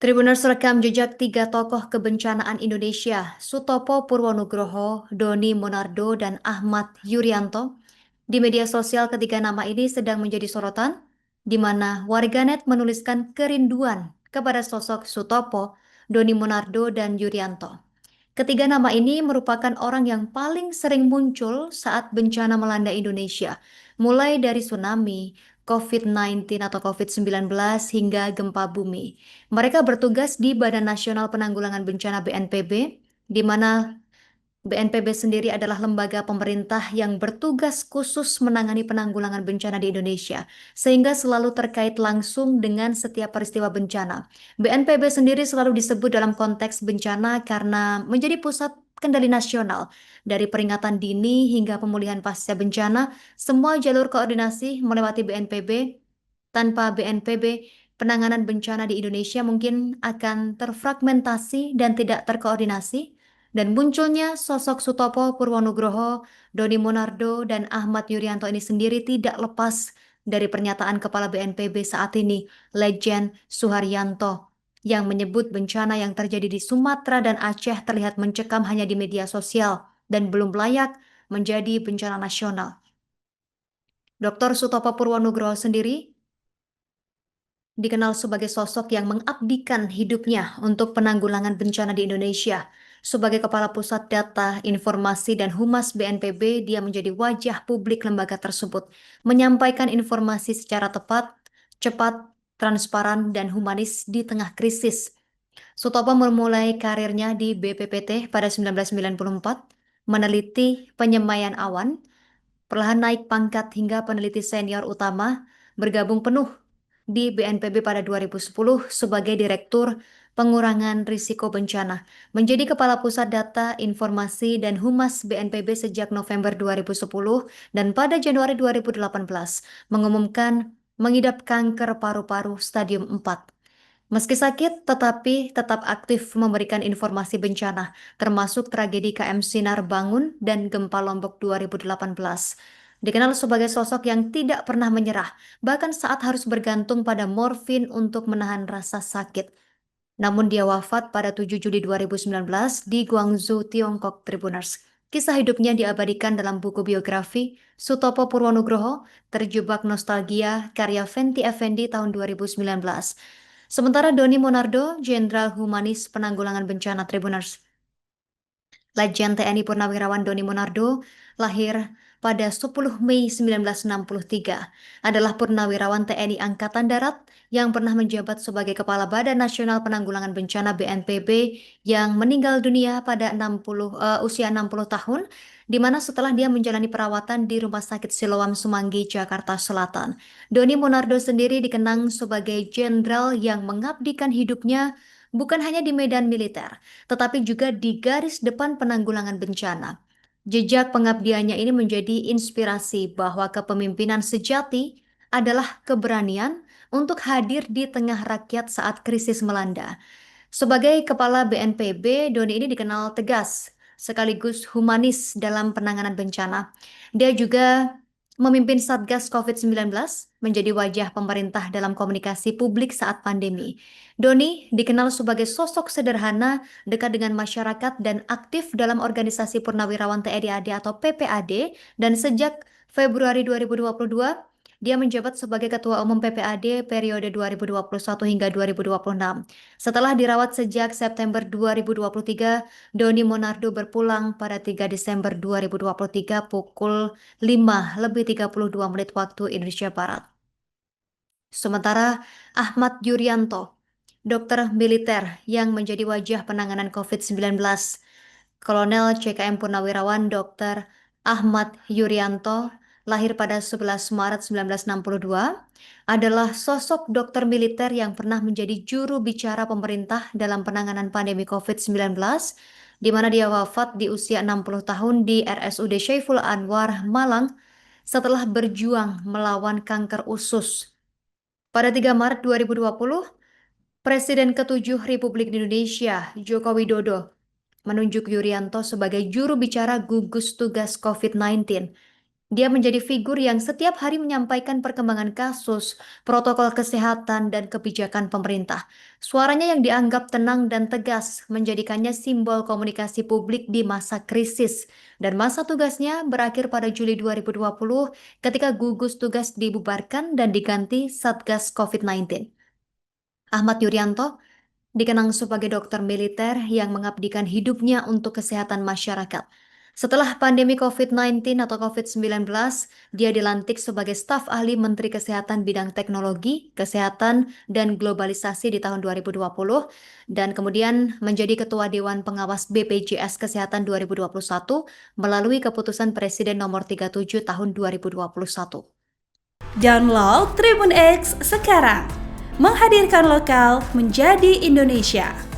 Tribuners rekam jejak tiga tokoh kebencanaan Indonesia, Sutopo Purwonugroho, Doni Monardo, dan Ahmad Yuryanto. Di media sosial ketiga nama ini sedang menjadi sorotan, di mana warganet menuliskan kerinduan kepada sosok Sutopo, Doni Monardo, dan Yuryanto. Ketiga nama ini merupakan orang yang paling sering muncul saat bencana melanda Indonesia, mulai dari tsunami, COVID-19 atau COVID-19 hingga gempa bumi. Mereka bertugas di Badan Nasional Penanggulangan Bencana BNPB, di mana BNPB sendiri adalah lembaga pemerintah yang bertugas khusus menangani penanggulangan bencana di Indonesia, sehingga selalu terkait langsung dengan setiap peristiwa bencana. BNPB sendiri selalu disebut dalam konteks bencana karena menjadi pusat kendali nasional. Dari peringatan dini hingga pemulihan pasca bencana, semua jalur koordinasi melewati BNPB. Tanpa BNPB, penanganan bencana di Indonesia mungkin akan terfragmentasi dan tidak terkoordinasi. Dan munculnya sosok Sutopo Purwonugroho, Doni Monardo, dan Ahmad Yuryanto ini sendiri tidak lepas dari pernyataan Kepala BNPB saat ini, Legend Suharyanto, yang menyebut bencana yang terjadi di Sumatera dan Aceh terlihat mencekam hanya di media sosial dan belum layak menjadi bencana nasional. Dr. Sutopo Purwonugroho sendiri dikenal sebagai sosok yang mengabdikan hidupnya untuk penanggulangan bencana di Indonesia. Sebagai Kepala Pusat Data, Informasi, dan Humas BNPB, dia menjadi wajah publik lembaga tersebut, menyampaikan informasi secara tepat, cepat, transparan, dan humanis di tengah krisis. Sutopo memulai karirnya di BPPT pada 1994, meneliti penyemaian awan, perlahan naik pangkat hingga peneliti senior utama, bergabung penuh di BNPB pada 2010 sebagai Direktur Pengurangan Risiko Bencana, menjadi Kepala Pusat Data, Informasi, dan Humas BNPB sejak November 2010 dan pada Januari 2018 mengumumkan mengidap kanker paru-paru stadium 4. Meski sakit, tetapi tetap aktif memberikan informasi bencana, termasuk tragedi KM Sinar Bangun dan gempa Lombok 2018. Dikenal sebagai sosok yang tidak pernah menyerah, bahkan saat harus bergantung pada morfin untuk menahan rasa sakit. Namun dia wafat pada 7 Juli 2019 di Guangzhou, Tiongkok, Tribuners. Kisah hidupnya diabadikan dalam buku biografi Sutopo Purwonugroho, Terjebak Nostalgia, karya Fenty Effendi tahun 2019. Sementara Doni Monardo, Jenderal Humanis Penanggulangan Bencana Tribuners. Legend TNI Purnawirawan Doni Monardo lahir pada 10 Mei 1963, adalah purnawirawan TNI Angkatan Darat yang pernah menjabat sebagai Kepala Badan Nasional Penanggulangan Bencana BNPB yang meninggal dunia pada usia 60 tahun, di mana setelah dia menjalani perawatan di Rumah Sakit Siloam Semanggi, Jakarta Selatan. Doni Monardo sendiri dikenang sebagai jenderal yang mengabdikan hidupnya bukan hanya di medan militer, tetapi juga di garis depan penanggulangan bencana. Jejak pengabdiannya ini menjadi inspirasi bahwa kepemimpinan sejati adalah keberanian untuk hadir di tengah rakyat saat krisis melanda. Sebagai kepala BNPB, Doni ini dikenal tegas sekaligus humanis dalam penanganan bencana. Dia juga memimpin Satgas COVID-19, menjadi wajah pemerintah dalam komunikasi publik saat pandemi. Doni dikenal sebagai sosok sederhana, dekat dengan masyarakat, dan aktif dalam organisasi Purnawirawan TNI AD atau PPAD, dan sejak Februari 2022, dia menjabat sebagai Ketua Umum PPAD periode 2021 hingga 2026. Setelah dirawat sejak September 2023, Doni Monardo berpulang pada 3 Desember 2023 pukul 5:32 waktu Indonesia Barat. Sementara Ahmad Yuryanto, dokter militer yang menjadi wajah penanganan COVID-19, Kolonel CKM Purnawirawan Dr. Ahmad Yuryanto, lahir pada 11 Maret 1962, adalah sosok dokter militer yang pernah menjadi juru bicara pemerintah dalam penanganan pandemi COVID-19, di mana dia wafat di usia 60 tahun di RSUD Syaiful Anwar, Malang, setelah berjuang melawan kanker usus. Pada 3 Maret 2020, Presiden ke-7 Republik Indonesia, Joko Widodo, menunjuk Yuryanto sebagai juru bicara gugus tugas COVID-19. Dia menjadi figur yang setiap hari menyampaikan perkembangan kasus, protokol kesehatan, dan kebijakan pemerintah. Suaranya yang dianggap tenang dan tegas menjadikannya simbol komunikasi publik di masa krisis. Dan masa tugasnya berakhir pada Juli 2020 ketika gugus tugas dibubarkan dan diganti Satgas COVID-19. Ahmad Yuryanto dikenang sebagai dokter militer yang mengabdikan hidupnya untuk kesehatan masyarakat. Setelah pandemi COVID-19 atau COVID-19, dia dilantik sebagai staf ahli Menteri Kesehatan bidang teknologi, kesehatan, dan globalisasi di tahun 2020, dan kemudian menjadi Ketua Dewan Pengawas BPJS Kesehatan 2021 melalui keputusan Presiden nomor 37 tahun 2021. Download Tribun X sekarang, menghadirkan lokal menjadi Indonesia.